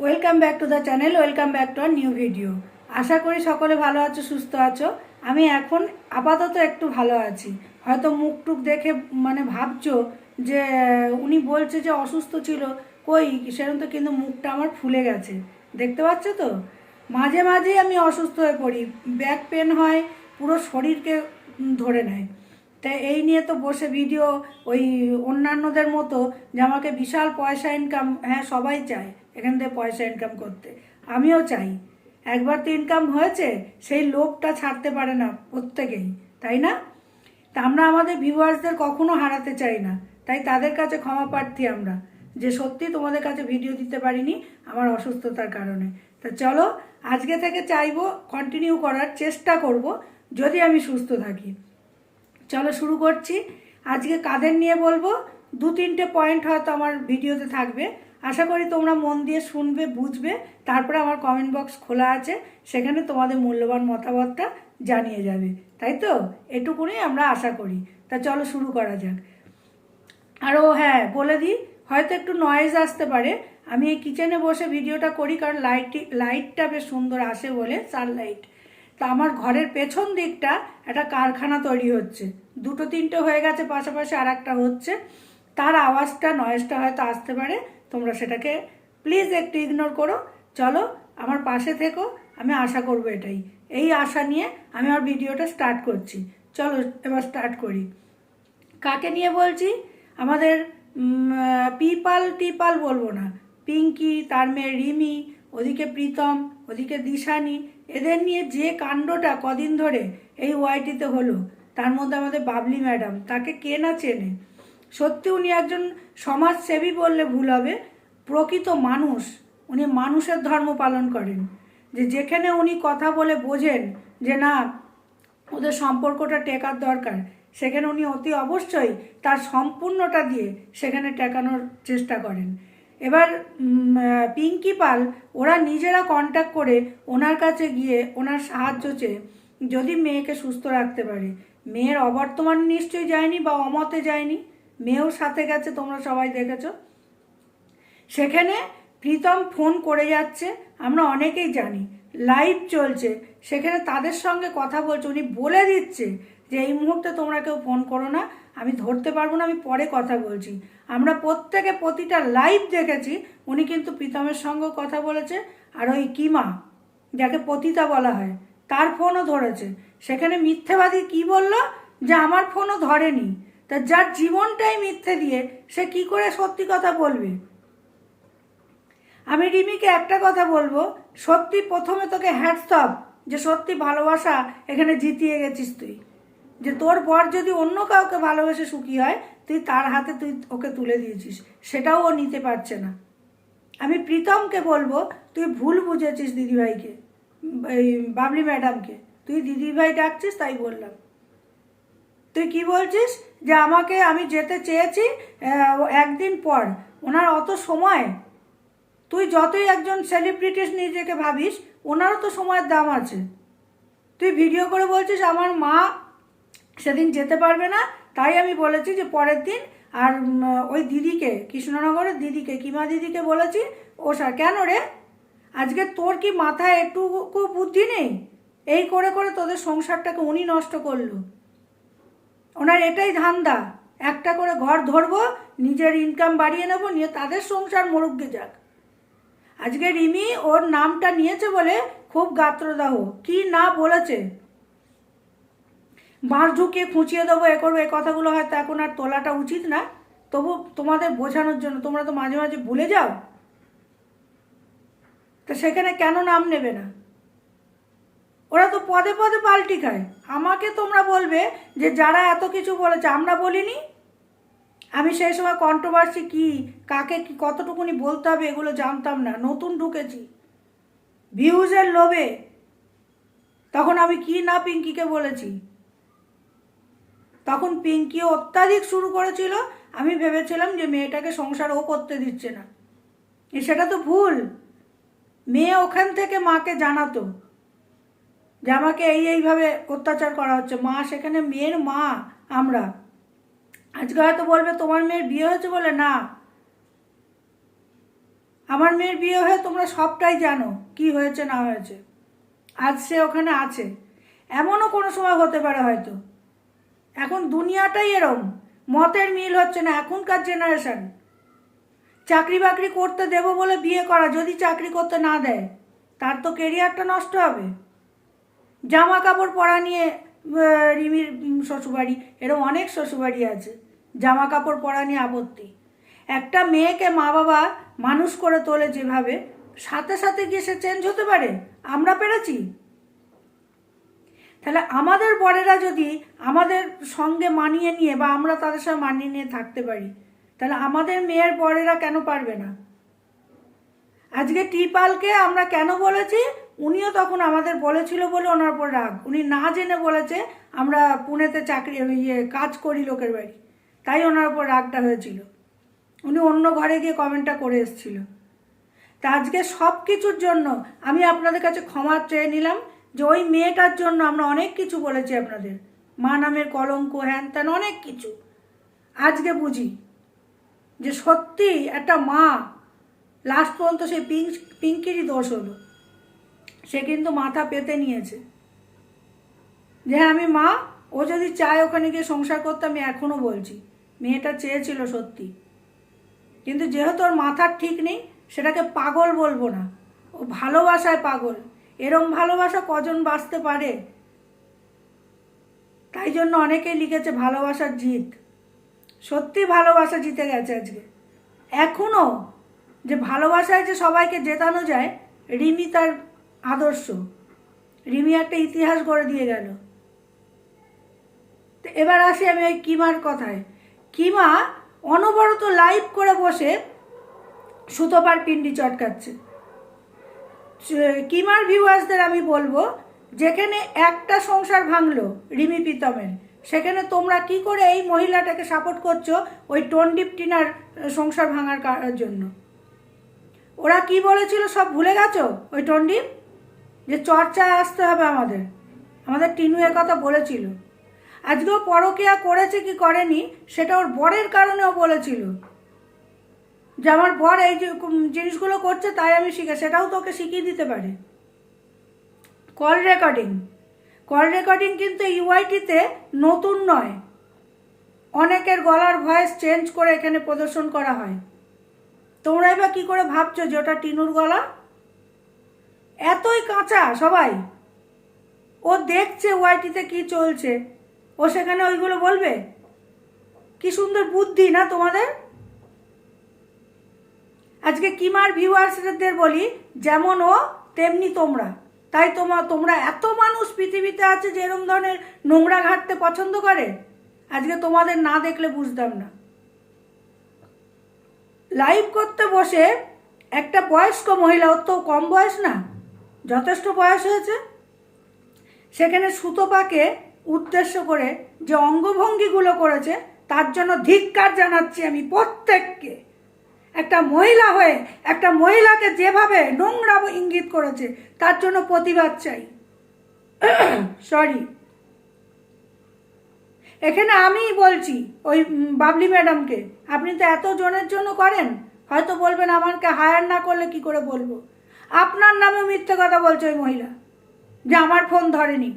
Welcome back to the channel, welcome back to our new video. আশা করি সকলে ভালো আছো, সুস্থ আছো। আমি এখন আপাতত একটু ভালো আছি। হয়তো মুখ টুক দেখে ভাবছো যে উনি বলছে যে অসুস্থ ছিল, কই সেরকম তো, কিন্তু মুখটা আমার ফুলে গেছে, দেখতে পাচ্ছ তো। মাঝে মাঝেই আমি অসুস্থ হয়ে পড়ি, ব্যাক পেন হয়, পুরো শরীরকে ধরে নেয়। তাই এই নিয়ে তো বসে ভিডিও, ওই অন্যান্যদের মতো যে আমাকে বিশাল পয়সা ইনকাম, হ্যাঁ সবাই চায় এখান থেকে পয়সা ইনকাম করতে, আমিও চাই। একবার তো ইনকাম হয়েছে, সেই লোভটা ছাড়তে পারে না প্রত্যেকেই, তাই না? তা আমরা আমাদের ভিউয়ার্সদের কখনো হারাতে চাই না, তাই তাদের কাছে ক্ষমা প্রার্থী আমরা, যে সত্যি তোমাদের কাছে ভিডিও দিতে পারিনি আমার অসুস্থতার কারণে। তা চলো, আজকে থেকে চাইবো কন্টিনিউ করার চেষ্টা করব, যদি আমি সুস্থ থাকি। চলো শুরু করছি। আজকে কাদের নিয়ে বলবো, দু তিনটে পয়েন্ট হয়তো আমার ভিডিওতে থাকবে। আশা করি তোমরা মন দিয়ে শুনবে, বুঝবে, তারপরে আমার কমেন্ট বক্স খোলা আছে, সেখানে তোমাদের মূল্যবান মতামতটা জানিয়ে যাবে, তাই তো? এটুকুনি আমরা আশা করি। তা চলো শুরু করা যাক। আরও হ্যাঁ বলে দিই, হয়তো একটু নয়েজ আসতে পারে, আমি এই কিচেনে বসে ভিডিওটা করি, কারণ লাইটটা বেশ সুন্দর আসে বলে, সানলাইট। তা আমার ঘরের পেছন দিকটা একটা কারখানা তৈরি হচ্ছে, দুটো তিনটে হয়ে গেছে, পাশাপাশি আর একটা হচ্ছে, তার আওয়াজটা, নয়েজটা হয়তো আসতে পারে, তোমরা সেটাকে প্লিজ একটু ইগনোর করো। চলো আমার পাশে থেকো, আমি আশা করবো এটাই, এই আশা নিয়ে আমি আমার ভিডিওটা স্টার্ট করছি। চলো এবার স্টার্ট করি। কাকে নিয়ে বলছি? আমাদের পিপাল টিপাল বলবো না, পিঙ্কি, তার মেয়ে রিমি, ওদিকে প্রীতম, ওদিকে দিশানি, এদের নিয়ে যে কাণ্ডটা কদিন ধরে এই ওয়াইটিতে হলো, তার মধ্যে আমাদের বাবলি ম্যাডাম, তাকে কে না চেনে। সত্যি উনি একজন সমাজসেবী বললে ভুল হবে, প্রকৃত মানুষ। উনি মানুষের ধর্ম পালন করেন, যে যেখানে উনি কথা বলে বোঝেন যে না, ওদের সম্পর্কটা টেকার দরকার, সেখানে উনি অতি অবশ্যই তার সম্পূর্ণটা দিয়ে সেখানে টেকানোর চেষ্টা করেন। এবার পিঙ্কি পাল ওরা নিজেরা কন্ট্যাক্ট করে ওনার কাছে গিয়ে ওনার সাহায্য চেয়ে যদি মেয়েকে সুস্থ রাখতে পারে। মেয়ের অবর্তমানে নিশ্চয়ই যায়নি বা অমতে যায়নি, মেয়েও সাথে গেছে, তোমরা সবাই দেখেছো। সেখানে প্রীতম ফোন করে যাচ্ছে, আমরা অনেকেই জানি, লাইভ চলছে, সেখানে তাদের সঙ্গে কথা বলছে, উনি বলে দিচ্ছে যে এই মুহূর্তে তোমরা কেউ ফোন করো না, আমি ধরতে পারবো না, আমি পরে কথা বলছি। আমরা প্রত্যেকে প্রতিটা লাইভ দেখেছি, উনি কিন্তু প্রীতমের সঙ্গেও কথা বলেছে, আর ওই কিমা, যাকে পতিতা বলা হয়, তার ফোনও ধরেছে। সেখানে মিথ্যেবাদী কি বলল, যে আমার ফোনও ধরেনি। তা যার জীবনটাই মিথ্যে দিয়ে সে কি করে সত্যি কথা বলবে? আমি রিমিকে একটা কথা বলবো, সত্যি প্রথমে তোকে হ্যাটস অফ, যে সত্যি ভালোবাসা এখানে জিতিয়ে গেছিস তুই, যে তোর বর যদি অন্য কাউকে ভালোবেসে সুখী হয়, তুই তার হাতে তুই ওকে তুলে দিয়েছিস, সেটাও ও নিতে পারছে না। আমি প্রীতমকে বলবো, তুই ভুল বুঝেছিস দিদিভাইকে, এই বাবলি ম্যাডামকে, তুই দিদিভাই ডাকছিস তাই বললাম। তুই কি বলছিস যে আমাকে, আমি যেতে চেয়েছি একদিন পর, ওনার অত সময়, তুই যতই একজন সেলিব্রিটিস নিজেকে ভাবিস, ওনারও তো সময়ের দাম আছে। তুই ভিডিও করে বলছিস আমার মা সেদিন যেতে পারবে না, তাই আমি বলেছি যে পরের দিন। আর ওই দিদিকে, কৃষ্ণনগরের দিদিকে, কিমা দিদিকে বলেছি, ও স্যার কেন রে, আজকে তোর কি মাথায় একটুকু বুদ্ধি নেই? এই করে করে তোদের সংসারটাকে উনি নষ্ট করলো। ওনার এটাই ধান্দা, একটা করে ঘর ধরবো, নিজের ইনকাম বাড়িয়ে নেবো, নিয়ে তাদের সংসার মরুগ্গে যাক। আজকে রিমি ওর নামটা নিয়েছে বলে খুব গাত্রদাহ, কি না বলেছে, বাঁশ ঢুকিয়ে খুঁচিয়ে দেবো, এ করবো, এ কথাগুলো হয়তো এখন আর তোলাটা উচিত না, তবু তোমাদের বোঝানোর জন্য, তোমরা তো মাঝে মাঝে ভুলে যাও, তো সেখানে কেন নাম নেবে না? ওরা তো পদে পদে পাল্টি খায়। আমাকে তোমরা বলবে যে যারা এত কিছু বলেছে আমরা বলিনি, আমি সেই সময় কন্ট্রোভার্সি কি, কাকে কি কতটুকুনি বলতে হবে এগুলো জানতাম না, নতুন ঢুকেছি ভিউজের লোভে। তখন আমি কি না পিঙ্কিকে বলেছি, তখন পিঙ্কিও অত্যাধিক শুরু করেছিল, আমি ভেবেছিলাম যে মেয়েটাকে সংসার ও করতে দিচ্ছে না, সেটা তো ভুল। মেয়ে ওখান থেকে মাকে জানাতো যে আমাকে এইভাবে অত্যাচার করা হচ্ছে, মা সেখানে মেয়ের মা আমরা। আজকে হয়তো বলবে তোমার মেয়ের বিয়ে হয়েছে বলে, না, আমার মেয়ের বিয়ে হয়ে তোমরা সবটাই জানো কি হয়েছে না হয়েছে। আজ সে ওখানে আছে, এমনও কোনো সময় হতে পারে হয়তো। এখন দুনিয়াটাই এরম, মতের মিল হচ্ছে না এখনকার জেনারেশন। চাকরি বাকরি করতে দেবো বলে বিয়ে করা, যদি চাকরি করতে না দেয় তার তো কেরিয়ারটা নষ্ট হবে। জামা কাপড় পরা নিয়ে রিমির শ্বশুরবাড়ি, এরকম অনেক শ্বশুরবাড়ি আছে, জামা কাপড় পরা নিয়ে আপত্তি। একটা মেয়েকে মা বাবা মানুষ করে তোলে যেভাবে, সাথে সাথে গিয়ে সে চেঞ্জ হতে পারে? আমরা পেরেছি? তাহলে আমাদের বড়েরা যদি আমাদের সঙ্গে মানিয়ে নিয়ে বা আমরা তাদের সঙ্গে মানিয়ে নিয়ে থাকতে পারি, তাহলে আমাদের মেয়ের বড়েরা কেন পারবে না? আজকে টিপালকে আমরা কেন বলেছি, উনিও তখন আমাদের বলেছিল বলে ওনার উপর রাগ। উনি না জেনে বলেছে আমরা পুনেতে চাকরি কাজ করি লোকের বাড়ি, তাই ওনার উপর রাগটা হয়েছিল। উনি অন্য ঘরে গিয়ে কমেন্টটা করে এসেছিল। তা আজকে সব কিছুর জন্য আমি আপনাদের কাছে ক্ষমা চেয়ে নিলাম যে ওই মেয়েটার জন্য আমরা অনেক কিছু বলেছি আপনাদের, মা নামের কলঙ্ক, হ্যান ত্যান অনেক কিছু। আজকে বুঝি যে সত্যি একটা মা, লাস্ট পর্যন্ত সেই পিঙ্কিরই দোষ হলো। সে কিন্তু মাথা পেতে নিয়েছে যে হ্যাঁ আমি মা, ও যদি চায় ওখানে গিয়ে সংসার করতে, আমি এখনও বলছি মেয়েটা চেয়েছিল সত্যি, কিন্তু যেহেতু ওর মাথার ঠিক নেই, সেটাকে পাগল বলবো না, ও ভালোবাসায় পাগল। এরম ভালোবাসা কজন বাঁচতে পারে? তাই জন্য অনেকেই লিখেছে ভালোবাসার জিত। সত্যি ভালোবাসা জিতে গেছে আজকে। এখনও যে ভালোবাসায় যে সবাইকে জেতানো যায়, রিমি তার আদর্শ। রিমি একটা ইতিহাস গড়ে দিয়ে গেল। তো এবার আসি আমি ওই কিমার কথায়। কিমা অনবরত লাইভ করে বসে সুতোপার পিন্ডি চটকাচ্ছে। কিমার ভিউয়ার্সদের আমি বলবো, যেখানে একটা সংসার ভাঙলো রিমি প্রীতমের, সেখানে তোমরা কি করে এই মহিলাটাকে সাপোর্ট করছো ওই টন্ডিপ টিনার সংসার ভাঙার জন্য? ওরা কি বলেছিল সব ভুলে গেছো? ওই টন্ডিপ যে চর্চায় আসতে হবে আমাদের, আমাদের টিনু কথা বলেছিল। আজকেও পরকীয়া করেছে কি করেনি সেটা ওর বরের কারণেও বলেছিল যে আমার বর এই যে জিনিসগুলো করছে তাই আমি শিখে, সেটাও তোকে শিখিয়ে দিতে পারে। কল রেকর্ডিং কিন্তু ইউআইটিতে নতুন নয়, অনেকের গলার ভয়েস চেঞ্জ করে এখানে প্রদর্শন করা হয়। তোমরা এবার কী করে ভাবছো যে ওটা টিনুর গলা? এতই কাঁচা সবাই, ও দেখছে ওয়াইটিতে কি চলছে, ও সেখানে ওইগুলো বলবে? কি সুন্দর বুদ্ধি না তোমাদের! আজকে কিমার ভিউয়ার্সদের বলি, যেমন ও তেমনি তোমরা। তাই তোমরা এত মানুষ পৃথিবীতে আছে যে এরম ধরনের নোংরা ঘাটতে পছন্দ করে। আজকে তোমাদের না দেখলে বুঝতাম না। লাইভ করতে বসে একটা বয়স্ক মহিলা, ওর তো কম বয়স না, যথেষ্ট বয়স হয়েছে, সেখানে সুতোপাকে উদ্দেশ্য করে যে অঙ্গভঙ্গিগুলো করেছে তার জন্য ধিক্কার জানাচ্ছি আমি প্রত্যেককে। একটা মহিলা হয়ে একটা মহিলাকে যেভাবে নোংরা ইঙ্গিত করেছে তার জন্য প্রতিবাদ চাই। সরি, এখানে আমিই বলছি ওই বাবলি ম্যাডামকে, আপনি তো এত জনের জন্য করেন, হয়তো বলবেন আমাকে হায়ার না করলে কি করে বলবো। আপনার নামে মিথ্যে কথা বলছে ওই মহিলা যে আমার ফোন ধরেনি।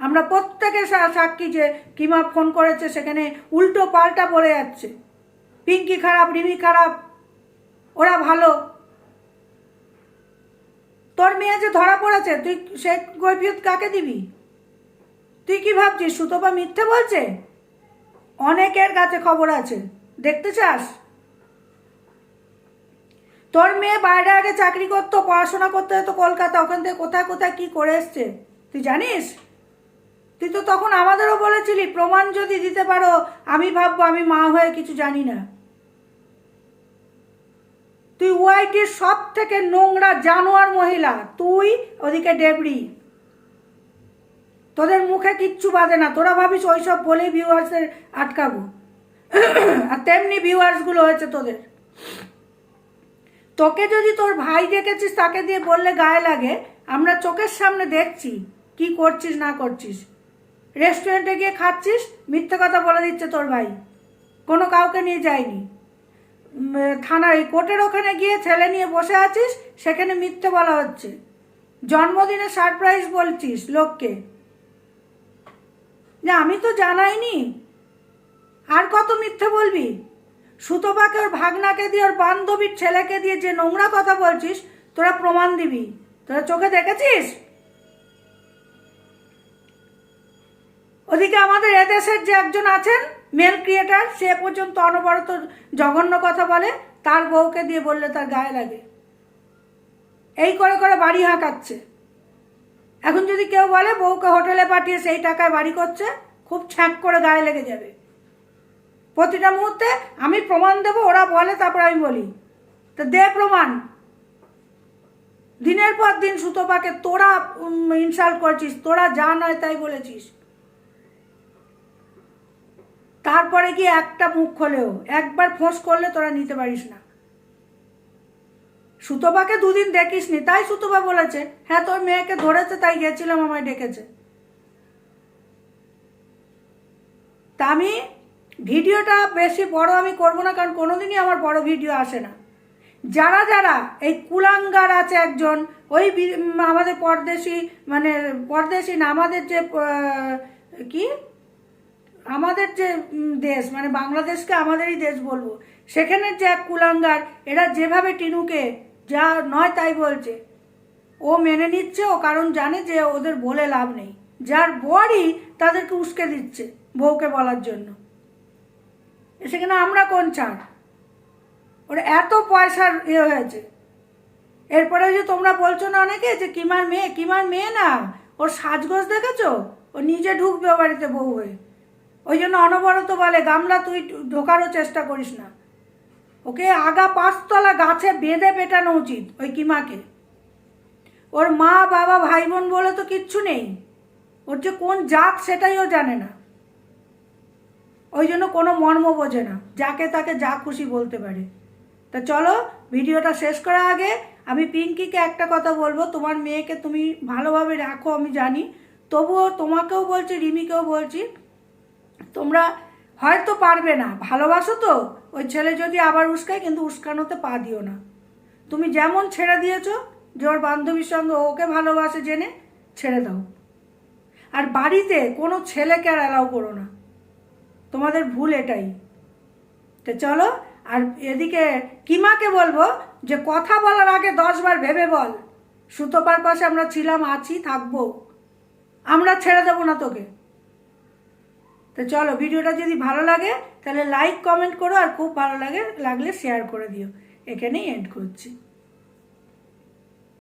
আমরা প্রত্যেকে সাক্ষী যে কিমা ফোন করেছে, সেখানে উল্টো পাল্টা বলে যাচ্ছে পিঙ্কি খারাপ, রিমি খারাপ, ওরা ভালো। তোর মেয়ে যে ধরা পড়েছে, তুই সে কৈফিয়ত কাকে দিবি? তুই কি ভাবছিস সুতপা মিথ্যে বলছে? অনেকের কাছে খবর আছে, দেখতে চাস? তোর মেয়ে বাইরে আগে চাকরি করতো, পড়াশোনা করতে হতো কলকাতা, ওখান থেকে কোথায় কোথায় কি করে এসছে তুই জানিস? তুই তো তখন আমাদেরও বলেছিলি প্রমাণ যদি দিতে পারো আমি ভাববো আমি মা হয়ে কিছু জানি না। তুই ওয়াইটির সব থেকে নোংরা জানোয়ার মহিলা, তুই ওদিকে ডেবরি, তোদের মুখে কিচ্ছু বাজে না। তোরা ভাবিস ওইসব বলেই ভিউয়ার্সের আটকাবো, আর তেমনি ভিউয়ার্সগুলো হয়েছে তোদের। তোকে যদি তোর ভাই দেখেছিস তাকে দিয়ে বললে গায়ে লাগে। আমরা চোখের সামনে দেখছি কি করছিস না করছিস। রেস্টুরেন্টে গিয়ে খাচ্ছিস, মিথ্যে কথা বলে দিচ্ছে তোর ভাই, কোনো কাউকে নিয়ে যায়নি। থানার এই কোর্টের ওখানে গিয়ে ছেলে নিয়ে বসে আছিস, সেখানে মিথ্যে বলা হচ্ছে। জন্মদিনে সারপ্রাইজ বলছিস লোককে, যে আমি তো জানাইনি। আর কত মিথ্যে বলবি? সুতপাকে ওর ভাগনাকে দিয়ে, ওর বান্ধবীর ছেলেকে দিয়ে যে নোংরা কথা বলছিস, তোরা প্রমাণ দিবি। তোরা চোখে দেখেছিস? ওদিকে আমাদের এদেশের যে একজন আছেন মেল ক্রিয়েটার, সে পর্যন্ত অনবরত জঘন্য কথা বলে, তার বউকে দিয়ে বললে তার গায়ে লাগে। এই করে করে বাড়ি হাঁকাচ্ছে। এখন যদি কেউ বলে বউকে হোটেলে পাঠিয়ে সেই টাকায় বাড়ি করছে, খুব ছ্যাঁক করে গায়ে লেগে যাবে। প্রতিটা মুহূর্তে আমি প্রমাণ দেবো, ওরা বলে তারপর আমি বলি। তো দে প্রমাণ। দিনের পর দিন সুতপাকে তোরা ইনসাল্ট করছিস, তোরা যা নয় তাই বলেছিস। তারপরে গিয়ে একটা মুখ খোলেও, একবার ফোঁস করলে তোরা নিতে পারিস না। সুতপাকে দুদিন দেখিস নি, তাই সুতপা বলেছে হ্যাঁ তোর মেয়েকে ধরেছে তাই গেছিলাম, আমায় ডেকেছে। তা আমি ভিডিওটা বেশি বড় আমি করব না, কারণ কোনোদিনই আমার বড় ভিডিও আসে না। যারা যারা এই কুলাঙ্গার আছে একজন, ওই আমাদের পরদেশি, মানে পরদেশি না, আমাদের যে কি আমাদের যে দেশ, মানে বাংলাদেশকে আমাদেরই দেশ বলবো, সেখানের যে এক কুলাঙ্গার, এরা যেভাবে টিনুকে যা নয় তাই বলছে, ও মেনে নিচ্ছে। ও কারণ জানে যে ওদের বলে লাভ নেই, যার বরই তাদেরকে উস্কে দিচ্ছে বউকে বলার জন্য। সেখানে আমরা কোন ছাড়? ওর এত পয়সার হয়েছে। এরপরে যে তোমরা বলছো না অনেকে যে কিমার মেয়ে, কিমার মেয়ে না, ওর সাজগোজ দেখেছো? ও নিজে ঢুকবে ও বাড়িতে বউ হয়ে। ওই জন্য অনবরত বলে গামলা তুই ঢোকারও চেষ্টা করিস না। ওকে আগা 5 তলা গাছে বেঁধে পেটানো উচিত ওই কিমাকে। ওর মা বাবা ভাই বোন বলে তো কিচ্ছু নেই, ওর যে কোন জাত সেটাই ও জানে না। ওই জন্য কোনো মর্ম বোঝে না, যাকে তাকে যা খুশি বলতে পারে। তা চলো ভিডিওটা শেষ করার আগে আমি পিঙ্কিকে একটা কথা বলবো, তোমার মেয়েকে তুমি ভালোভাবে রাখো আমি জানি, তবুও তোমাকেও বলছি, রিমিকেও বলছি, তোমরা হয়তো পারবে না, ভালোবাসো তো, ওই ছেলে যদি আবার উস্কায়, কিন্তু উস্কানোতে পা দিও না। তুমি যেমন ছেড়ে দিয়েছো যে ওর বান্ধবীর সঙ্গে ওকে ভালোবাসে জেনে, ছেড়ে দাও। আর বাড়িতে কোনো ছেলেকে আর অ্যালাউ করো না, তোমাদের ভুল এটাই। তো চলো, আর এদিকে কিমাকে বলবো যে কথা বলার আগে 10 বার ভেবে বল। সুতপার পাশে আমরা ছিলাম, আছি, থাকবো, আমরা ছেড়ে দেবো না তোকে। তো চলো, ভিডিওটা যদি ভালো লাগে তাহলে লাইক কমেন্ট করো, আর খুব ভালো লাগলে শেয়ার করে দিও। এখানেই এন্ড করছি।